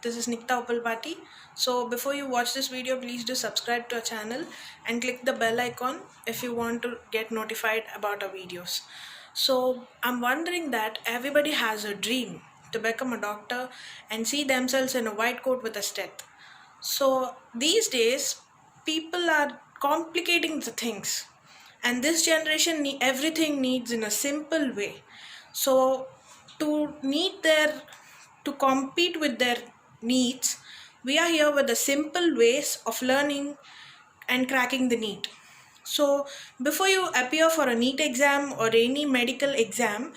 this is Nikta Opalpati. So before you watch this video, please do subscribe to our channel and click the bell icon if you want to get notified about our videos. So I'm wondering that everybody has a dream to become a doctor and see themselves in a white coat with a steth. So these days, people are complicating the things, and this generation everything needs in a simple way. So to meet their to compete with their needs, we are here with the simple ways of learning and cracking the NEET. So before you appear for a NEET exam or any medical exam,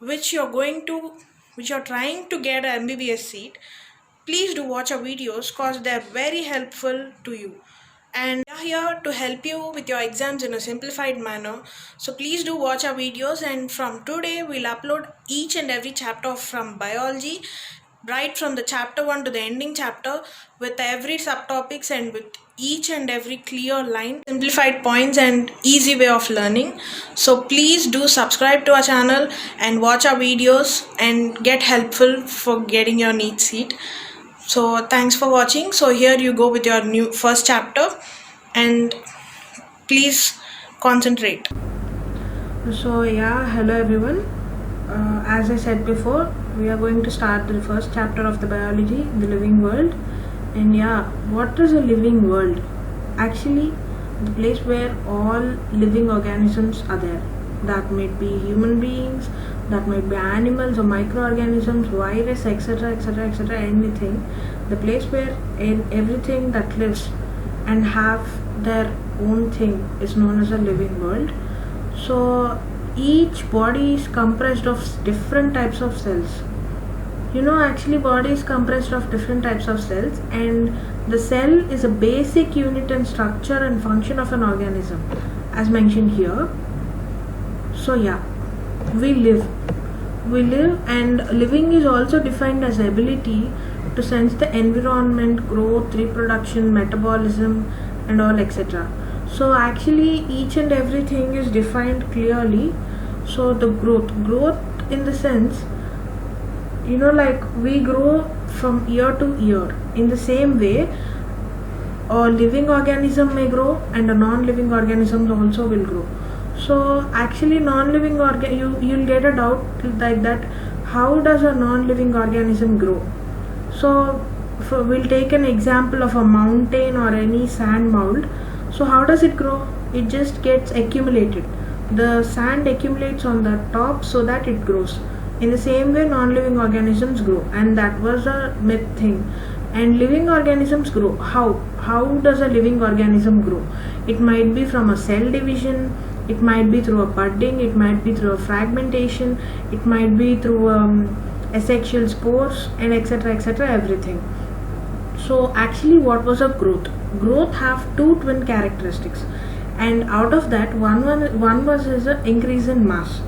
which you're going to which you're trying to get an MBBS seat, please do watch our videos because they're very helpful to you. And we are here to help you with your exams in a simplified manner. So please do watch our videos, and from today we'll upload each and every chapter from biology, right from the chapter 1 to the ending chapter, with every subtopics and with each and every clear line, simplified points and easy way of learning. So please do subscribe to our channel and watch our videos and get helpful for getting your NEET seat. So thanks for watching. So here you go with your new first chapter, and please concentrate. So yeah, hello everyone. As I said before, we are going to start the first chapter of the biology, the living world. And yeah, what is a living world? Actually, the place where all living organisms are there. That might be human beings, that might be animals or microorganisms, virus, etc., etc., etc., anything. The place where everything that lives and have their own thing is known as a living world. So each body is comprised of different types of cells. Actually body is comprised of different types of cells, and the cell is a basic unit and structure and function of an organism as mentioned here. So yeah, we live and living is also defined as ability to sense the environment, growth, reproduction, metabolism and all, etc. So actually each and everything is defined clearly. So the growth in the sense, like we grow from year to year. In the same way, a living organism may grow and a non-living organism also will grow. So actually non-living you'll get a doubt like that, how does a non-living organism grow? So we'll take an example of a mountain or any sand mound. So how does it grow? It just gets accumulated. The sand accumulates on the top so that it grows. In the same way, non-living organisms grow, and that was a myth thing. And living organisms grow. How does a living organism grow? It might be from a cell division, it might be through a budding, it might be through a fragmentation, it might be through asexual spores, and etc., etc., everything. So actually what was a growth? Growth have two twin characteristics, and out of that one was as an increase in mass,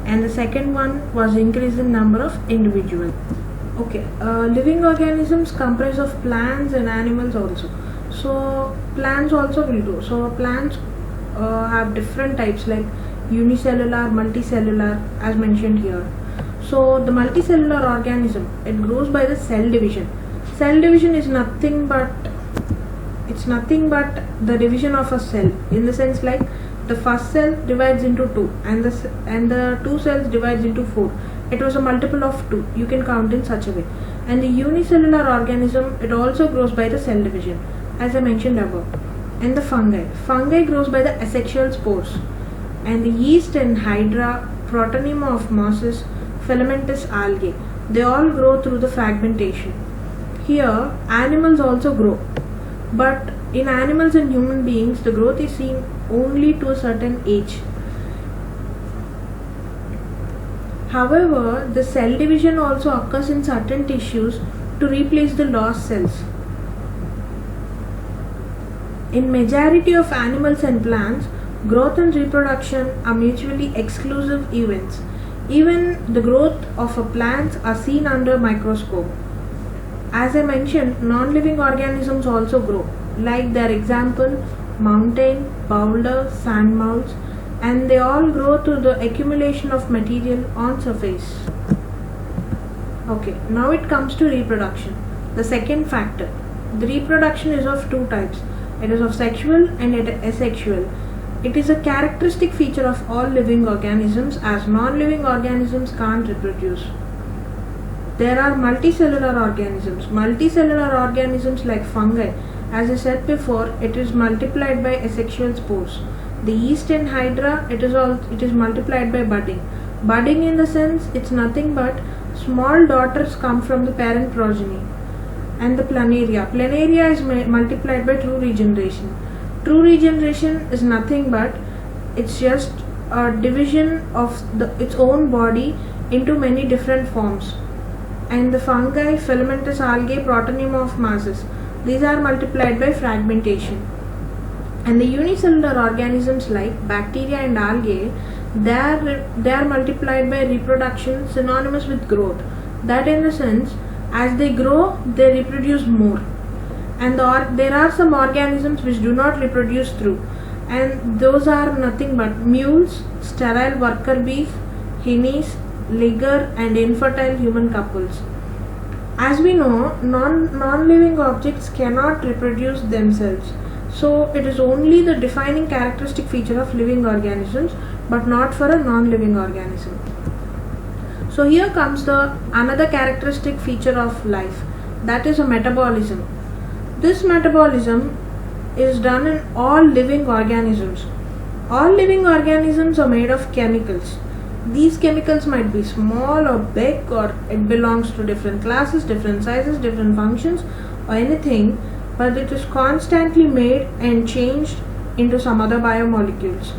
and the second one was increase in number of individuals. Okay, living organisms comprise of plants and animals also. So plants also will grow. So plants have different types like unicellular, multicellular as mentioned here. So the multicellular organism, it grows by the cell division. Cell division is nothing but the division of a cell, in the sense like the first cell divides into 2 and the two cells divides into 4. It was a multiple of 2. You can count in such a way. And the unicellular organism, it also grows by the cell division as I mentioned above. And the fungi grows by the asexual spores. And the yeast and hydra, Protonema of mosses, filamentous algae, they all grow through the fragmentation. Here animals also grow, but in animals and human beings the growth is seen only to a certain age. However, the cell division also occurs in certain tissues to replace the lost cells. In majority of animals and plants, growth and reproduction are mutually exclusive events. Even the growth of a plant are seen under microscope. As I mentioned, non-living organisms also grow, like their example mountain, boulder, sand mounds, and they all grow through the accumulation of material on surface. Okay, now it comes to reproduction. The second factor, the reproduction is of two types. It is of sexual and asexual. It is a characteristic feature of all living organisms, as non-living organisms can't reproduce. There are multicellular organisms. Multicellular organisms like fungi. As I said before, it is multiplied by asexual spores. The yeast and hydra, it is multiplied by budding. Budding in the sense, it's nothing but small daughters come from the parent progeny. And the planaria. Planaria is multiplied by true regeneration. True regeneration is nothing but, it's just a division of its own body into many different forms. And the fungi, filamentous algae, protonymorph masses, these are multiplied by fragmentation. And the unicellular organisms like bacteria and algae, they are multiplied by reproduction, synonymous with growth. That in the sense, as they grow, they reproduce more. And there are some organisms which do not reproduce through, and those are nothing but mules, sterile worker bees, hinnies, liger, and infertile human couples. As we know, non-living objects cannot reproduce themselves. So it is only the defining characteristic feature of living organisms, but not for a non-living organism. So here comes the another characteristic feature of life, that is a metabolism. This metabolism is done in all living organisms. All living organisms are made of chemicals. These chemicals might be small or big, or it belongs to different classes, different sizes, different functions, or anything, but it is constantly made and changed into some other biomolecules.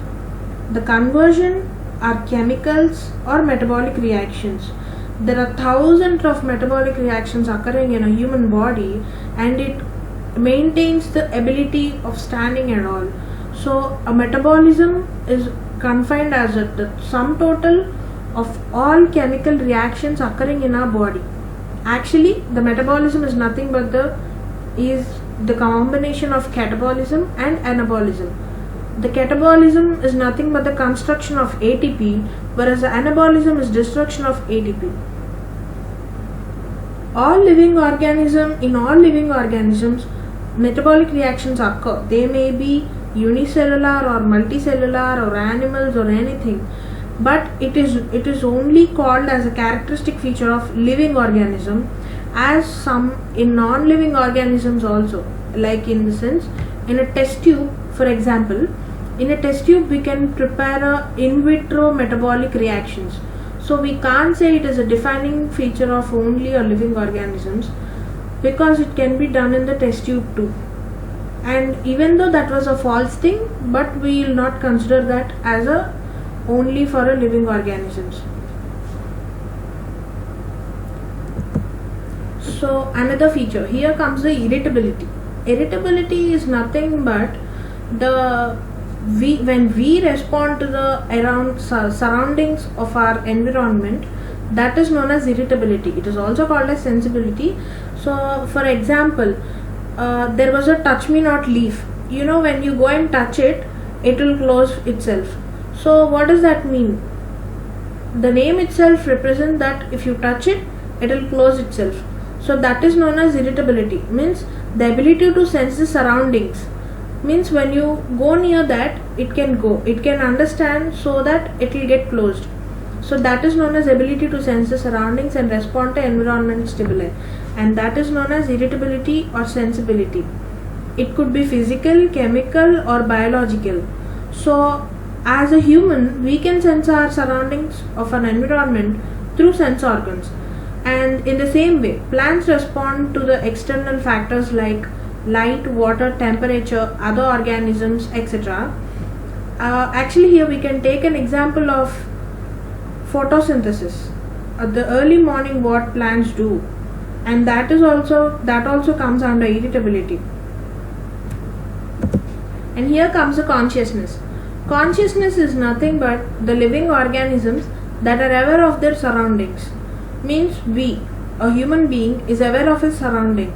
The conversion are chemicals or metabolic reactions. There are thousands of metabolic reactions occurring in a human body, and it maintains the ability of standing and all. So a metabolism is confined as the sum total of all chemical reactions occurring in our body. Actually, the metabolism is nothing but the combination of catabolism and anabolism. The catabolism is nothing but the construction of ATP, whereas the anabolism is destruction of ATP. In all living organisms, metabolic reactions occur. They may be unicellular or multicellular or animals or anything, but it is only called as a characteristic feature of living organism, as some in non-living organisms also. Like in the sense, in a test tube, for example, in a test tube we can prepare a in vitro metabolic reactions. So we can't say it is a defining feature of only a living organisms, because it can be done in the test tube too. And even though that was a false thing, but we will not consider that as only for a living organisms. So another feature, here comes the irritability. Irritability is nothing but when we respond to the surroundings of our environment, that is known as irritability. It is also called as sensibility. So for example, there was a touch me not leaf. You know, when you go and touch it, it will close itself. So what does that mean? The name itself represents that if you touch it, it will close itself. So that is known as irritability. Means the ability to sense the surroundings. Means when you go near that, it can understand, so that it will get closed. So that is known as ability to sense the surroundings and respond to environmental stimuli, and that is known as irritability or sensibility. It could be physical, chemical, or biological. So as a human, we can sense our surroundings of an environment through sense organs. And in the same way, plants respond to the external factors like light, water, temperature, other organisms, etc. Actually, here we can take an example of photosynthesis. The early morning, what plants do, and that also comes under irritability. And here comes the consciousness. Consciousness is nothing but the living organisms that are aware of their surroundings. Means a human being is aware of his surrounding.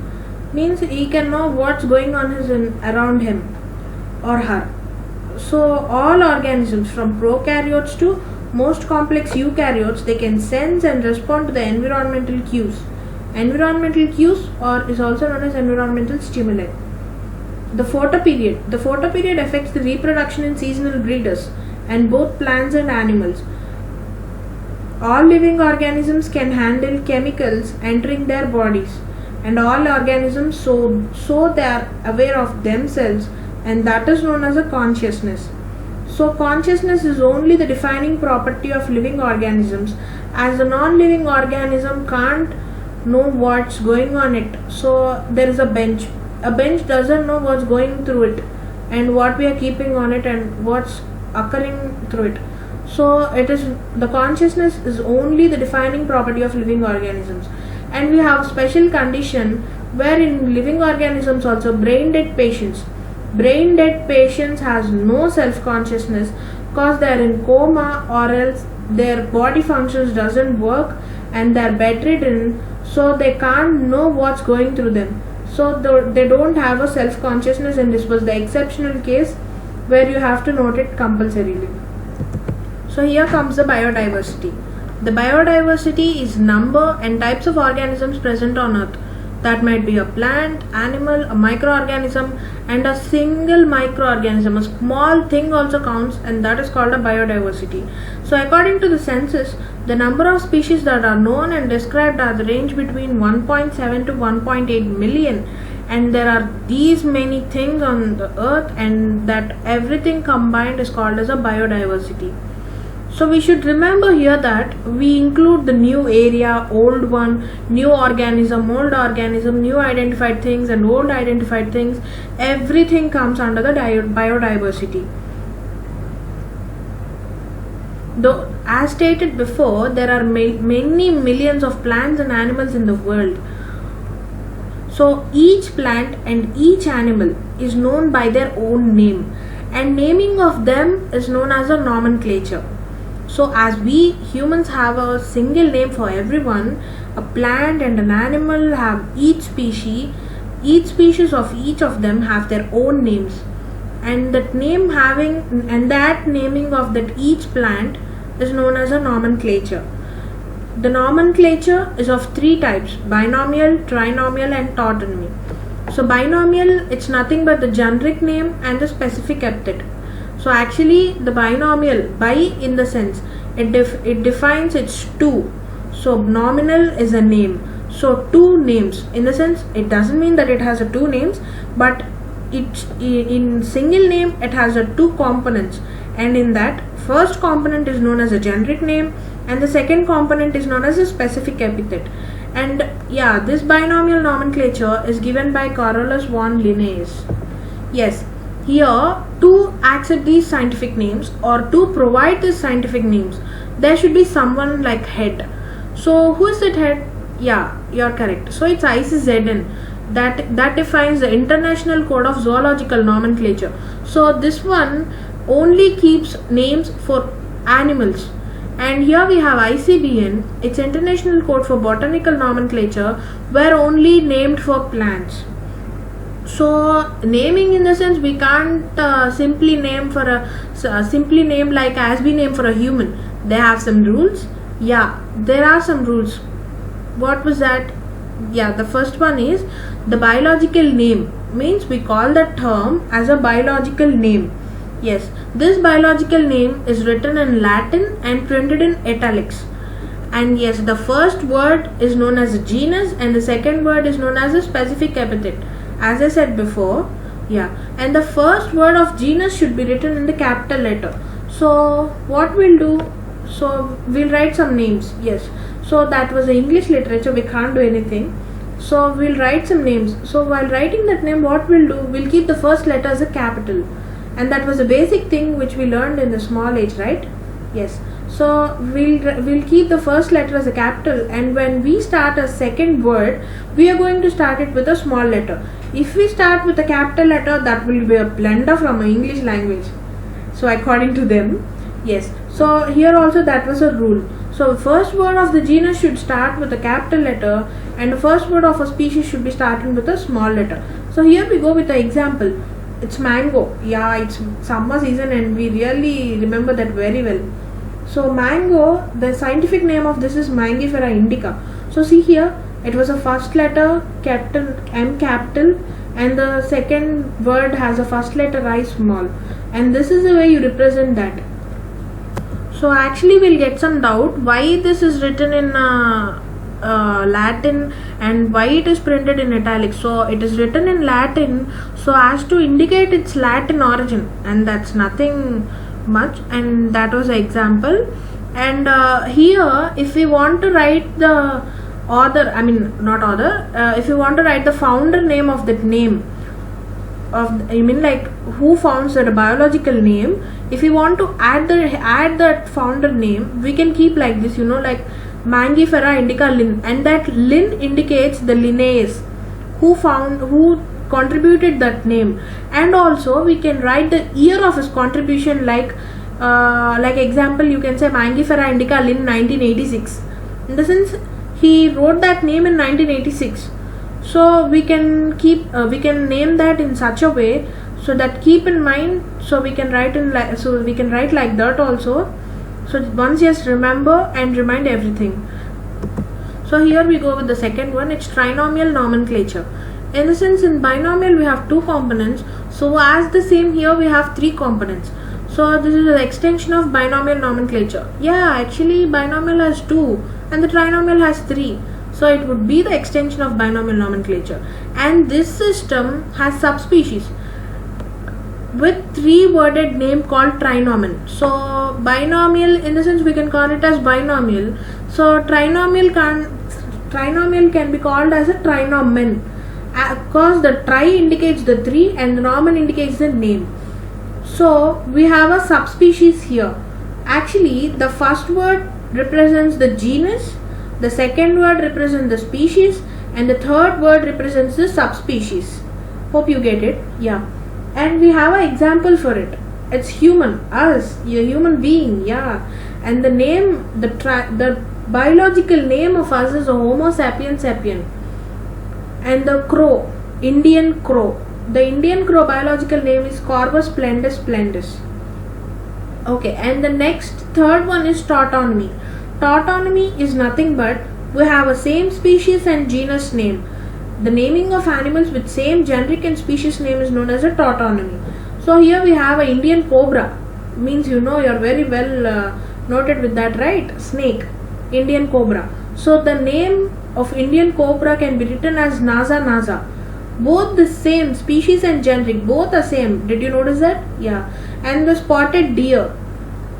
Means he can know what's going on around him or her. So all organisms from prokaryotes to most complex eukaryotes, they can sense and respond to the environmental cues. environmental cues, or is also known as environmental stimuli. The photoperiod. The photoperiod affects the reproduction in seasonal breeders and both plants and animals. All living organisms can handle chemicals entering their bodies, and all organisms so they are aware of themselves, and that is known as a consciousness. So consciousness is only the defining property of living organisms, as a non-living organism can't know what's going on it. So there is a bench. A bench doesn't know what's going through it and what we are keeping on it and what's occurring through it. So it is the consciousness is only the defining property of living organisms. And we have special condition where in living organisms also brain dead patients. Brain dead patients has no self consciousness because they are in coma, or else their body functions doesn't work and they are bedridden, so they can't know what's going through them. So they don't have a self consciousness, and this was the exceptional case where you have to note it compulsorily. So here comes the biodiversity. The biodiversity is number and types of organisms present on earth. That might be a plant, animal, a microorganism, and a single microorganism. A small thing also counts, and that is called a biodiversity. So according to the census, the number of species that are known and described are the range between 1.7 to 1.8 million. And there are these many things on the earth, and that everything combined is called as a biodiversity. So we should remember here that we include the new area, old one, new organism, old organism, new identified things and old identified things. Everything comes under the biodiversity. Though, as stated before, there are many millions of plants and animals in the world. So each plant and each animal is known by their own name, and naming of them is known as a nomenclature. So as we humans have a single name for everyone, a plant and an animal have each species of each of them have their own names, and that naming of that each plant is known as a nomenclature. The nomenclature is of three types: binomial, trinomial, and tautonymy. So binomial, it's nothing but the generic name and the specific epithet. So actually the binomial, bi in the sense, it defines its two. So nominal is a name. So two names in the sense, it doesn't mean that it has a two names, but it in single name it has a two components, and in that first component is known as a generic name and the second component is known as a specific epithet. And yeah, this binomial nomenclature is given by Carolus von Linnaeus. Yes, here to accept these scientific names or to provide these scientific names, there should be someone like head. So who is that head? Yeah, you're correct. So it's ICZN that defines the International Code of Zoological Nomenclature. So this one only keeps names for animals. And here we have ICBN, it's International Code for Botanical Nomenclature, where only named for plants. So naming in the sense, we can't simply name like as we name for a human. They have some rules. Yeah, there are some rules. What was that? Yeah, the first one is the biological name, means we call that term as a biological name. Yes, this biological name is written in Latin and printed in italics. And yes, the first word is known as a genus and the second word is known as a specific epithet, as I said before. Yeah, and the first word of genus should be written in the capital letter. So what we'll do, so we'll write some names. Yes, so that was the English literature, we can't do anything. So we'll write some names. So while writing that name, what we'll do, we'll keep the first letter as a capital. And that was a basic thing which we learned in the small age, right? Yes. So we'll keep the first letter as a capital, and when we start a second word, we are going to start it with a small letter. If we start with a capital letter, that will be a blunder from English language. So according to them, yes. So here also that was a rule. So first word of the genus should start with a capital letter, and the first word of a species should be starting with a small letter. So here we go with the example. It's mango. Yeah, it's summer season and we really remember that very well. So mango, the scientific name of this is Mangifera indica. So see here, It was a first letter capital M capital, and the second word has a first letter I small, and this is the way you represent that. So actually we'll get some doubt why this is written in Latin and why it is printed in italics. So it is written in Latin so as to indicate its Latin origin, and that's nothing much, and that was the example. And here if we want to write the author, I mean not author, if you want to write the founder name of that name of, I mean like who founds the biological name, if you want to add that founder name, we can keep like this, like Mangifera indica Lin, and that Lin indicates the Linnaeus who contributed that name. And also we can write the year of his contribution, like example you can say Mangifera indica Lin 1986, in the sense he wrote that name in 1986. So we can name that in such a way, so that keep in mind, so we can write like that also. So once just remember and remind everything. So here we go with the second one. It's trinomial nomenclature. In the sense, in binomial we have two components, so as the same here we have three components. So this is an extension of binomial nomenclature. Yeah, actually binomial has two and the trinomial has three. So it would be the extension of binomial nomenclature. And this system has subspecies with three-worded name called trinomen. So binomial, in the sense we can call it as binomial. So trinomial can be called as a trinomen, because the tri indicates the three and the nomen indicates the name. So we have a subspecies here. Actually the first word represents the genus, the second word represents the species, and the third word represents the subspecies. Hope you get it. Yeah. And we have an example for it. It's human, us, a human being. Yeah. And the name, the biological name of us is a Homo sapiens sapien. And the crow, Indian crow. The Indian crow biological name is Corvus splendus splendus. Okay. And the next third one is tautonymy. Tautonymy is nothing but we have a same species and genus name. The naming of animals with same generic and species name is known as a tautonymy. So here we have a Indian cobra, means you're very well noted with that, right? Snake, Indian cobra. So the name of Indian cobra can be written as Naza Naza. Both the same species and generic, both are same. Did you notice that? Yeah. And the spotted deer,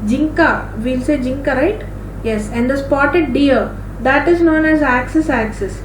Jinka, we'll say Jinka, right? Yes. And the spotted deer, that is known as Axis axis.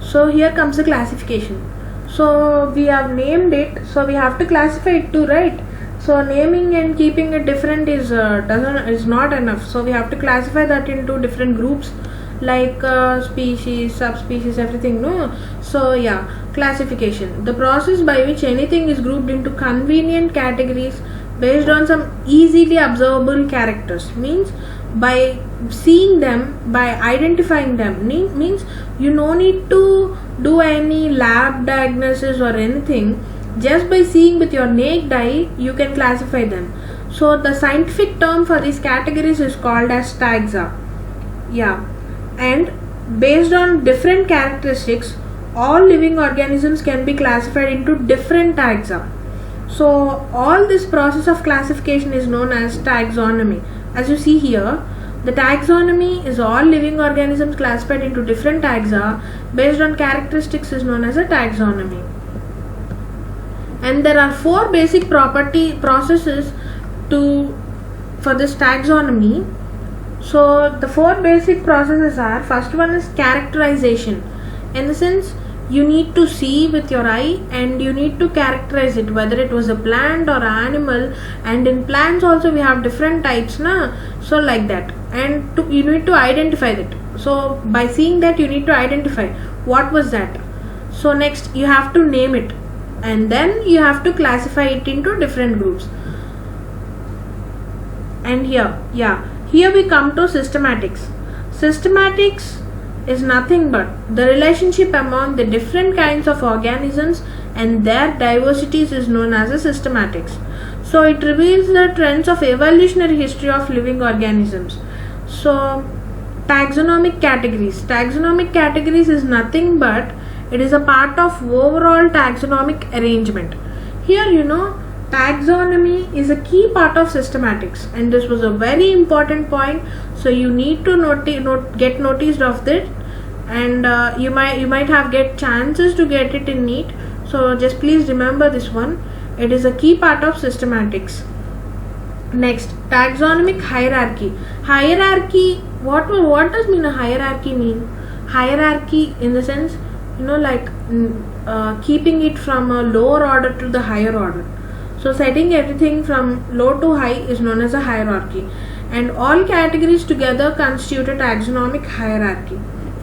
So here comes the classification. So we have named it, so we have to classify it too, right? So naming and keeping it different is not enough. So we have to classify that into different groups, like species, subspecies, everything. No. So yeah, classification, the process by which anything is grouped into convenient categories based on some easily observable characters, means by seeing them, by identifying them, means you no need to do any lab diagnosis or anything. Just by seeing with your naked eye you can classify them. So the scientific term for these categories is called as taxa. Yeah. And based on different characteristics, all living organisms can be classified into different taxa. So all this process of classification is known as taxonomy. As you see here, the taxonomy is all living organisms classified into different taxa based on characteristics is known as a taxonomy. And there are four basic processes for this taxonomy. So the four basic processes are, first one is characterization. In the sense, you need to see with your eye and you need to characterize it, whether it was a plant or an animal. And in plants also we have different types, na? So like that. And you need to identify that. So by seeing that you need to identify what was that. So next you have to name it, and then you have to classify it into different groups. And here we come to systematics. Systematics is nothing but the relationship among the different kinds of organisms and their diversities is known as a systematics. So it reveals the trends of evolutionary history of living organisms. So taxonomic categories. Taxonomic categories is nothing but it is a part of overall taxonomic arrangement. Here, taxonomy is a key part of systematics, and this was a very important point, so you need to get noticed of it, and you might have get chances to get it in NEET, so just please remember this one. It is a key part of systematics. Next, taxonomic hierarchy. Hierarchy, what does mean a hierarchy mean? Hierarchy in the sense, like keeping it from a lower order to the higher order. So setting everything from low to high is known as a hierarchy, and all categories together constitute a taxonomic hierarchy.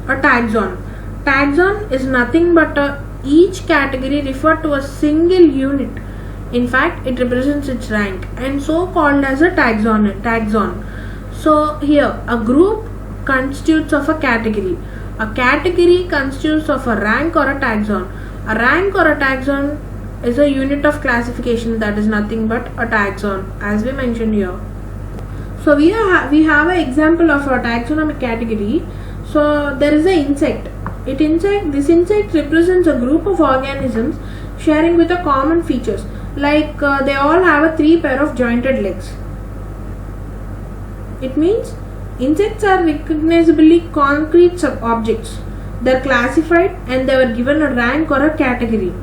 A taxon. Taxon is nothing but each category referred to a single unit. In fact, it represents its rank and so called as a taxon. So here, a group constitutes of a category. A category constitutes of a rank or a taxon. A rank or a taxon is a unit of classification that is nothing but a taxon, as we mentioned here. So we have an example of a taxonomic category. So there is an insect. This insect represents a group of organisms sharing with a common features, like they all have a 3 pair of jointed legs. It means insects are recognizably concrete objects. They are classified and they were given a rank or a category.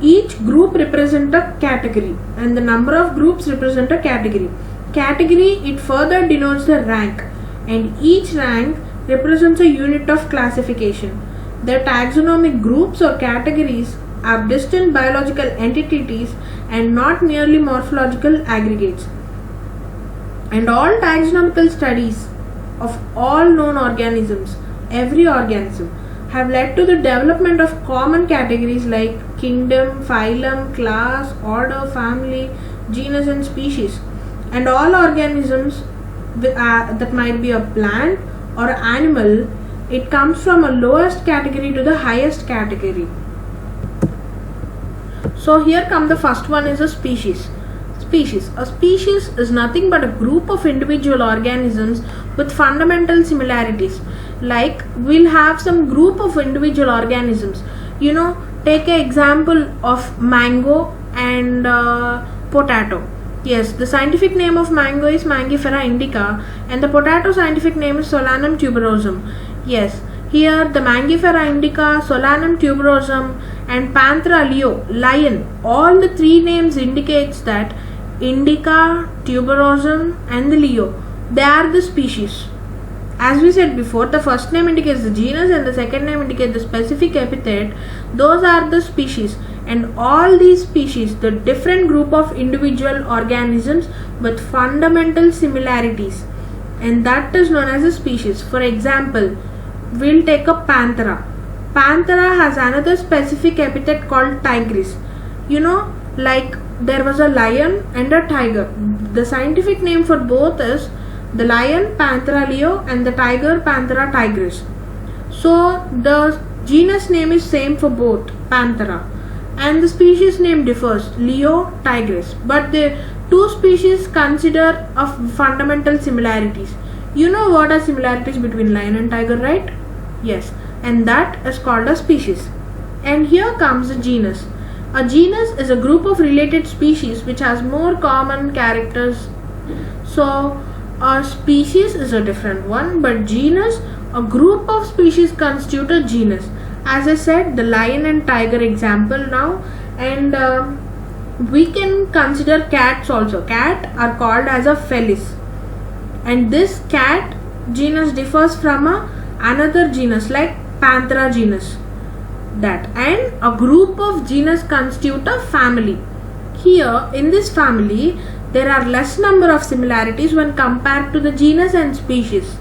Each group represents a category, and the number of groups represent a category. Category, it further denotes the rank, and each rank represents a unit of classification. The taxonomic groups or categories are distinct biological entities and not merely morphological aggregates. And all taxonomical studies of all known organisms, every organism, have led to the development of common categories like kingdom, phylum, class, order, family, genus and species. And all organisms that might be a plant or an animal, it comes from a lowest category to the highest category. So here come the first one is a species. A species is nothing but a group of individual organisms with fundamental similarities. Like we'll have some group of individual organisms. Take an example of mango and potato. Yes, the scientific name of mango is Mangifera indica and the potato scientific name is Solanum tuberosum. Yes, here the Mangifera indica, Solanum tuberosum and Panthera leo, lion, all the 3 names indicates that indica, tuberosum and the leo, they are the species. As we said before, the first name indicates the genus and the second name indicates the specific epithet. Those are the species, and all these species, the different group of individual organisms with fundamental similarities, and that is known as a species. For example, we'll take a Panthera. Panthera has another specific epithet called tigris. Like there was a lion and a tiger. The scientific name for both is the lion Panthera leo and the tiger Panthera tigris. So the genus name is same for both, Panthera, and the species name differs, Leo, tigris, but the 2 species consider of fundamental similarities. What are similarities between lion and tiger, right? Yes, and that is called a species. And here comes a genus. A genus is a group of related species which has more common characters. So a species is a different one, but genus, a group of species constitute a genus. As I said, the lion and tiger example now, and we can consider cats also. Cat are called as a felis, and this cat genus differs from another genus like Panthera genus. That, and a group of genus constitute a family. Here in this family there are less number of similarities when compared to the genus and species.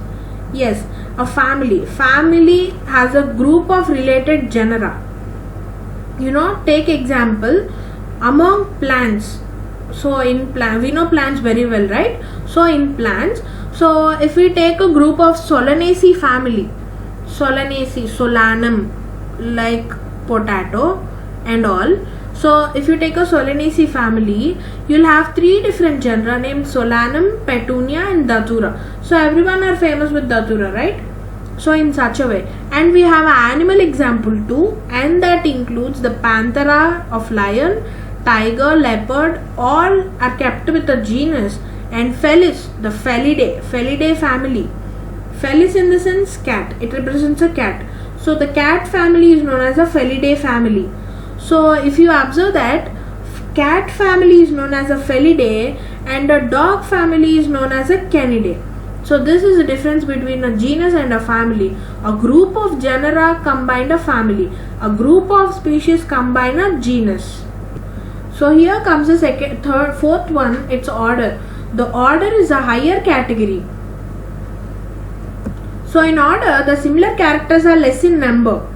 Yes, a family has a group of related genera. Take example among plants. So in we know plants very well, right? So in plants, so if we take a group of Solanaceae family, Solanum, like potato and all, So if you take a Solanaceae family, you'll have three different genera named Solanum, Petunia and Datura. So everyone are famous with Datura, right? So in such a way. And we have an animal example too, and that includes the Panthera of lion, tiger, leopard, all are kept with a genus, and Felis, the Felidae family. Felis in the sense cat, it represents a cat. So the cat family is known as a Felidae family. So if you observe that, cat family is known as a Felidae and a dog family is known as a Canidae. So this is the difference between a genus and a family. A group of genera combine a family. A group of species combine a genus. So here comes the fourth one, it's order. The order is a higher category. So in order, the similar characters are less in number.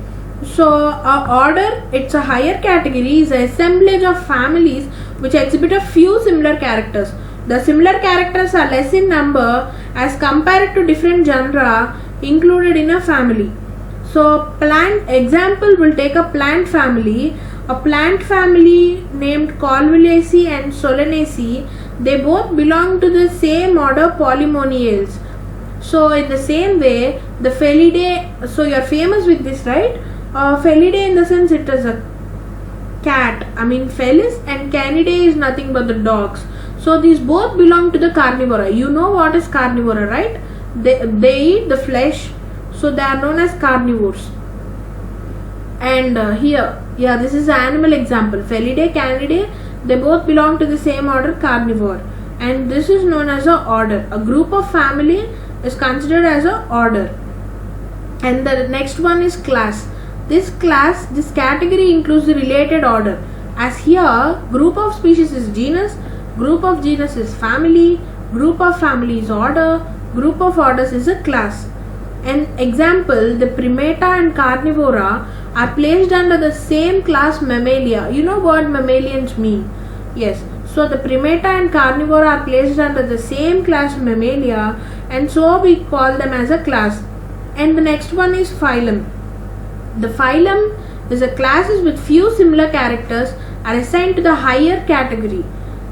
So order, it's a higher category, is an assemblage of families which exhibit a few similar characters. The similar characters are less in number as compared to different genera included in a family. So plant example, will take a plant family. A plant family named Columbiaceae and Solanaceae, they both belong to the same order Polymoniales. So in the same way, the Felidae, so you are famous with this, right? Felidae in the sense it is a cat. I mean Felis, and Canidae is nothing but the dogs. So these both belong to the carnivora. You know what is carnivora, right? They eat the flesh, so they are known as carnivores. And here, this is an animal example. Felidae, Canidae, they both belong to the same order carnivore. And this is known as a order. A group of family is considered as a order. And the next one is class. This category includes the related order. As here, group of species is genus, group of genus is family, group of family is order, group of orders is a class. An example, the Primata and Carnivora are placed under the same class Mammalia. You know what mammalians mean? Yes. So the Primata and Carnivora are placed under the same class Mammalia, and so we call them as a class. And the next one is phylum. The phylum is a classes with few similar characters are assigned to the higher category.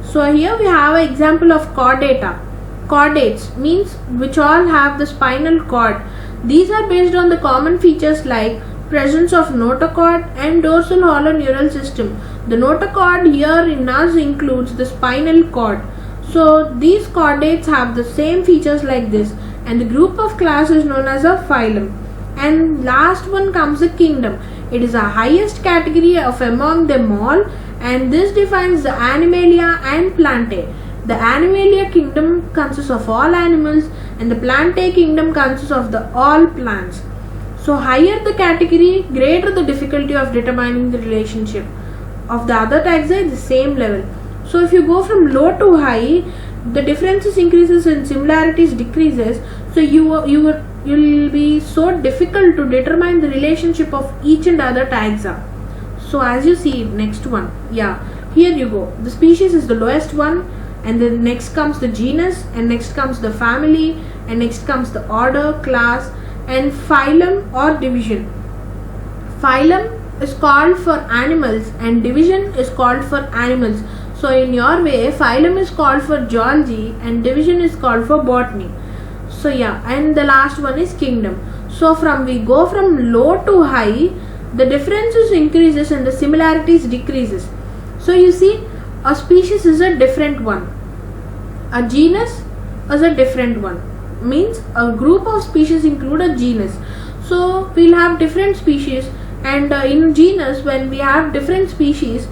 So here we have an example of chordata. Chordates means which all have the spinal cord. These are based on the common features like presence of notochord and dorsal hollow neural system. The notochord here in us includes the spinal cord. So these chordates have the same features like this, and the group of class is known as a phylum. And last one comes the kingdom. It is the highest category of among them all, and this defines the Animalia and Plantae. The Animalia kingdom consists of all animals, and the Plantae kingdom consists of the all plants. So higher the category, greater the difficulty of determining the relationship. Of the other taxa, the same level. So if you go from low to high, the differences increases and similarities decreases. So you'll be so difficult to determine the relationship of each and other taxa. So as you see, next one, here you go. The species is the lowest one, and then next comes the genus, and next comes the family, and next comes the order, class, and phylum or division. Phylum is called for animals and division is called for animals. So in your way, phylum is called for zoology and division is called for botany. So and the last one is kingdom. So we go from low to high, the differences increases and the similarities decreases. So you see, a species is a different one. A genus is a different one. Means a group of species include a genus. So we'll have different species, and in genus, when we have different species,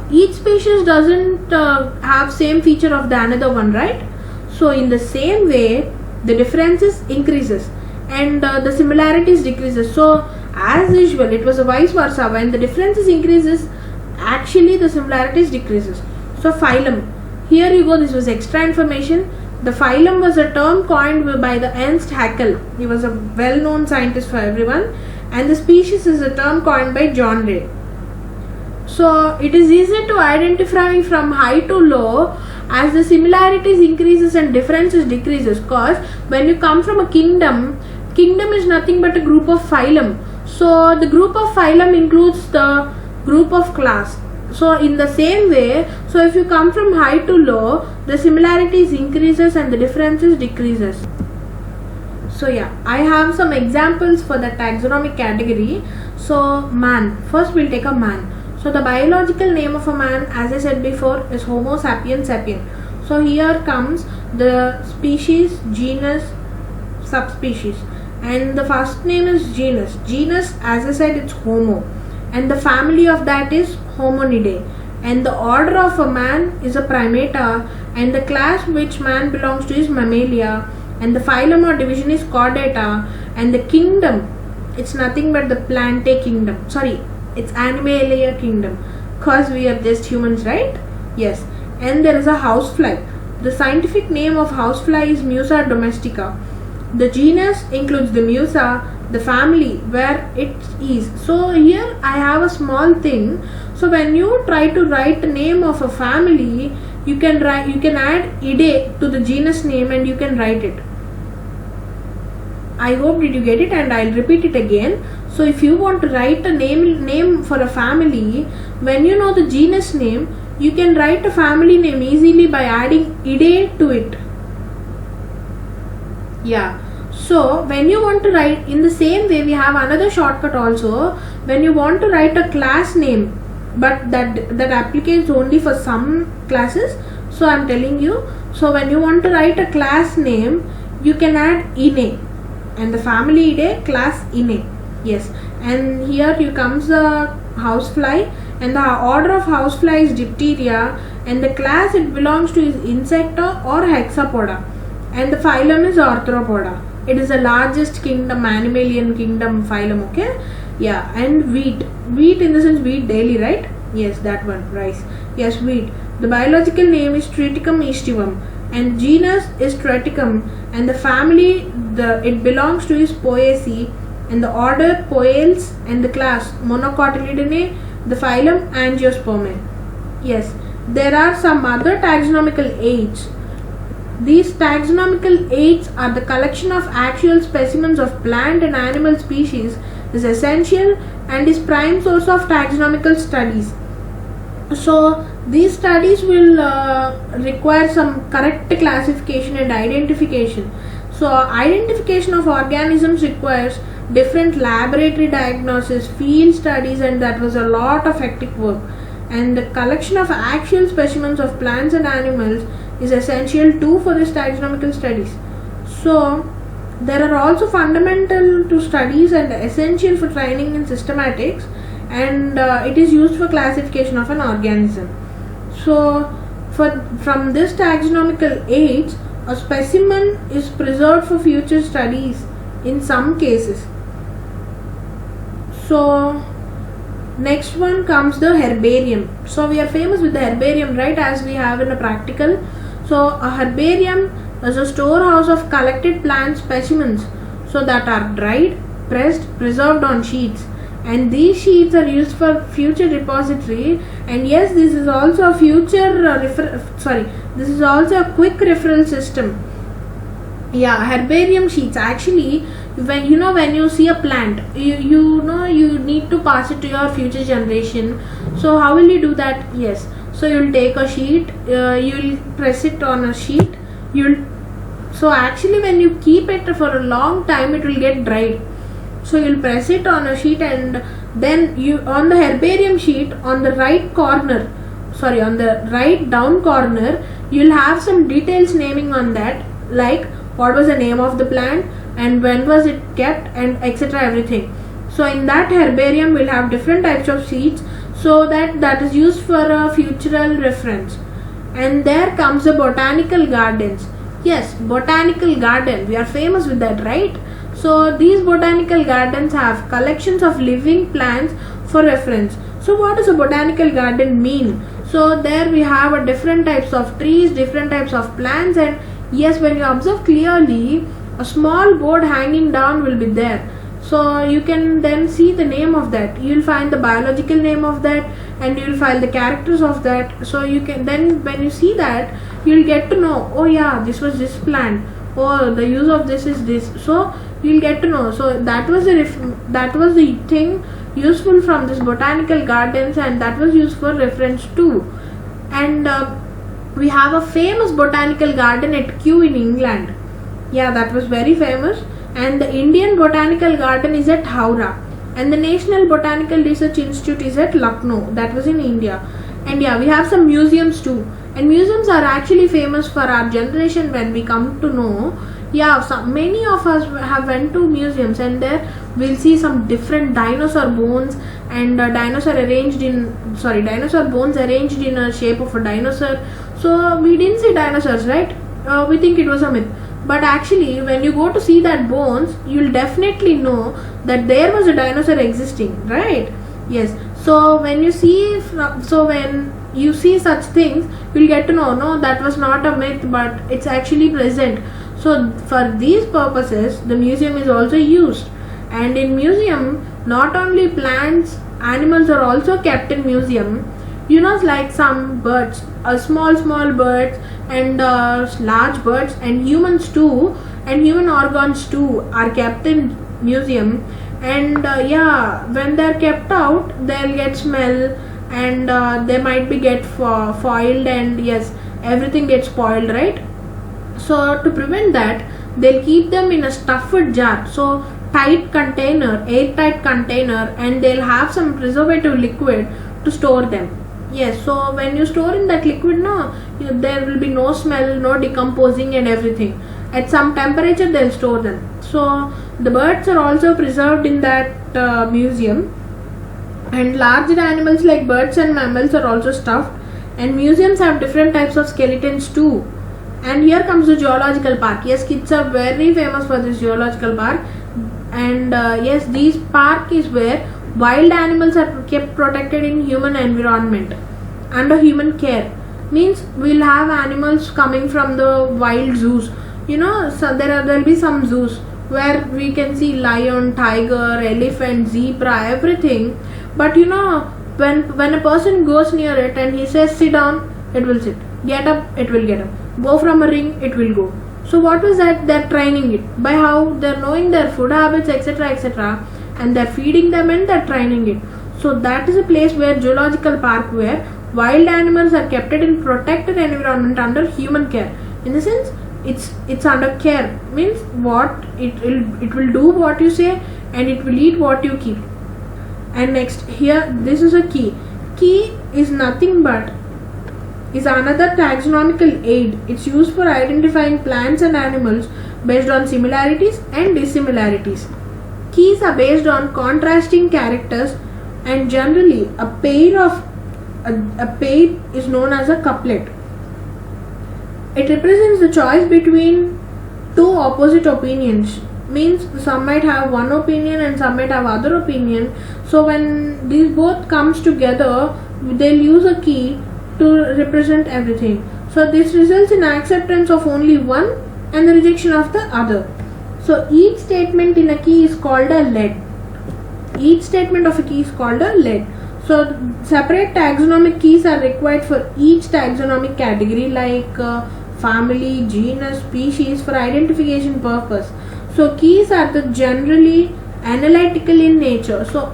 each species doesn't have same feature of the another one, right? So in the same way, the differences increases and the similarities decreases. So as usual, it was a vice versa. When the differences increases, actually the similarities decreases. So phylum, here you go, this was extra information. The phylum was a term coined by the Ernst Haeckel. He was a well-known scientist for everyone, and the species is a term coined by John Ray. So it is easy to identify from high to low as the similarities increases and differences decreases, because when you come from a kingdom is nothing but a group of phylum. So the group of phylum includes the group of class. So in the same way, so if you come from high to low, the similarities increases and the differences decreases. So yeah, I have some examples for the taxonomic category. So man, first we'll take a man. So the biological name of a man, as I said before, is Homo sapiens sapien. So here comes the species, genus, subspecies, and the first name is genus. Genus, as I said, it's Homo, and the family of that is Hominidae, and the order of a man is a Primata, and the class which man belongs to is Mammalia, and the phylum or division is Chordata, and the kingdom, it's nothing but the Plantae kingdom. Sorry, it's Animalia kingdom, cause we are just humans, right? Yes. And there is a housefly. The scientific name of housefly is Musa domestica. The genus includes the Musa, the family where it is. So here I have a small thing. So when you try to write the name of a family, you can add ide to the genus name and you can write it. I hope did you get it, and I'll repeat it again. So if you want to write a name for a family, when you know the genus name, you can write a family name easily by adding ide to it. Yeah. So when you want to write, in the same way we have another shortcut also. When you want to write a class name, but that applicates only for some classes, so I'm telling you. So when you want to write a class name, you can add ine, and the family ide, class ine. Yes. And here you comes the housefly, and the order of housefly is Dipteria, and the class it belongs to is Insecta or Hexapoda, and the phylum is Arthropoda. It is the largest kingdom, mammalian kingdom phylum, okay? Yeah. And wheat in the sense wheat daily, right? Yes, that one. Rice. Yes, wheat. The biological name is Triticum aestivum, and genus is Triticum, and the family it belongs to is Poaceae, and the order Poales, and the class Monocotyledonnae, the phylum Angiospermae. Yes. There are some other taxonomical aids. These taxonomical aids are the collection of actual specimens of plant and animal species, is essential and is prime source of taxonomical studies. So these studies will require some correct classification and identification. So identification of organisms requires different laboratory diagnosis, field studies, and that was a lot of hectic work. And the collection of actual specimens of plants and animals is essential too for this taxonomical studies. So there are also fundamental to studies and essential for training in systematics, and it is used for classification of an organism. So from this taxonomical aids, a specimen is preserved for future studies in some cases. So next one comes the herbarium. So we are famous with the herbarium, right, as we have in a practical. So a herbarium is a storehouse of collected plant specimens, so that are dried, pressed, preserved on sheets, and these sheets are used for future repository. And yes, this is also a this is also a quick referral system. Yeah, herbarium sheets. Actually, when you see a plant, you need to pass it to your future generation. So how will you do that? Yes. So you'll take a sheet, you'll press it on a sheet. So actually, when you keep it for a long time, it will get dried. So you'll press it on a sheet, and then on the herbarium sheet, on the right down corner, you'll have some details naming on that, like what was the name of the plant and when was it kept, and etc. everything. So in that herbarium, we'll have different types of sheets, so that is used for a futural reference. And there comes the botanical gardens. Yes, botanical garden, we are famous with that, right? So these botanical gardens have collections of living plants for reference. So what does a botanical garden mean? So there we have a different types of trees, different types of plants, and yes, when you observe clearly, a small board hanging down will be there. So you can then see the name of that. You will find the biological name of that, and you will find the characters of that. So you can then, when you see that, you will get to know, oh yeah, this was this plant, oh the use of this is this. So you will get to know. So that was the thing useful from this botanical gardens, and that was used for reference too. And we have a famous botanical garden at Kew in England. Yeah, that was very famous. And the Indian Botanical Garden is at Howrah, and the National Botanical Research Institute is at Lucknow, that was in India. And yeah, we have some museums too, and museums are actually famous for our generation. When we come to know, yeah, many of us have went to museums, and there we'll see some different dinosaur bones, and dinosaur bones arranged in a shape of a dinosaur. So we didn't see dinosaurs, right? We think it was a myth, but actually when you go to see that bones, you'll definitely know that there was a dinosaur existing, right? Yes. So when you see such things, you'll get to know, no, that was not a myth, but it's actually present. So for these purposes, the museum is also used. And in museum, not only plants, animals are also kept in museum. You know, like some birds, small birds, and large birds, and humans too, and human organs too are kept in museum. And yeah, when they're kept out, they'll get smell, and they might be get foiled, and yes, everything gets spoiled, right? So to prevent that, they'll keep them in a stuffed jar, so airtight container, and they'll have some preservative liquid to store them. Yes, so when you store in that liquid, no, there will be no smell, no decomposing, and everything. At some temperature, they'll store them. So the birds are also preserved in that museum, and larger animals like birds and mammals are also stuffed. And museums have different types of skeletons too. And here comes the zoological park. Yes, kids are very famous for this zoological park. And yes, this park is where wild animals are kept protected in human environment under human care. Means we'll have animals coming from the wild zoos. You know, so there'll be some zoos where we can see lion, tiger, elephant, zebra, everything. But you know, when a person goes near it and he says sit down, it will sit. Get up, it will get up. Go from a ring, it will go. So what was that? They're training it by how they're knowing their food habits, etc., and they're feeding them and they're training it. So that is a place where zoological park, where wild animals are kept in protected environment under human care. In the sense, it's under care. Means what it will do what you say, and it will eat what you keep. And next, here, this is a key. Key is nothing but is another taxonomical aid. It's used for identifying plants and animals based on similarities and dissimilarities. Keys are based on contrasting characters, and generally a pair is known as a couplet. It represents the choice between two opposite opinions. Means some might have one opinion and some might have other opinion. So when these both comes together, they'll use a key to represent everything. So this results in acceptance of only one and the rejection of the other. So each statement in a key is called a lead. Each statement of a key is called a lead. So separate taxonomic keys are required for each taxonomic category, like family, genus, species, for identification purpose. So keys are the generally analytical in nature. So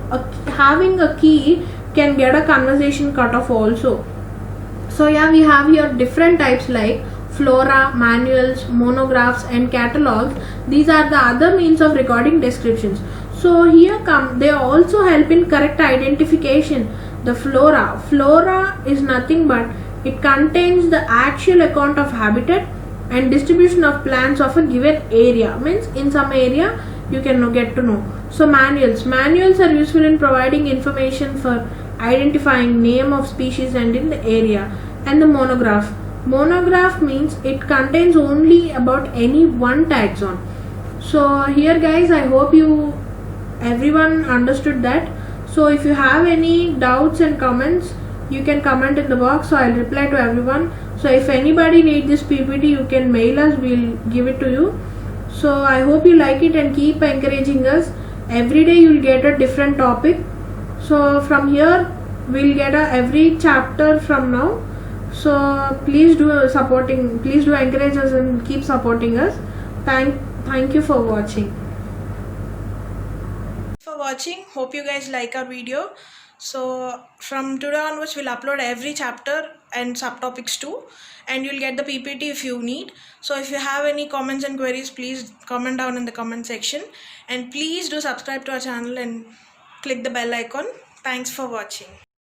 having a key can get a conversation cut off also. So yeah, we have here different types like flora, manuals, monographs, and catalogs. These are the other means of recording descriptions. So here they also help in correct identification. The flora is nothing but it contains the actual account of habitat and distribution of plants of a given area. Means in some area you can get to know. So manuals are useful in providing information for identifying name of species and in the area. And the monograph means it contains only about any one taxon. So here guys, I hope everyone understood that. So if you have any doubts and comments, you can comment in the box, so I'll reply to everyone. So if anybody needs this PPT, you can mail us, we'll give it to you. So I hope you like it and keep encouraging us. Every day you'll get a different topic. So from here we'll get every chapter from now. So please do encourage us and keep supporting us. Thank you for watching. For watching. Hope you guys like our video. So from today onwards, we'll upload every chapter and subtopics too, and you'll get the PPT if you need. So if you have any comments and queries, please comment down in the comment section, and please do subscribe to our channel and click the bell icon. Thanks for watching.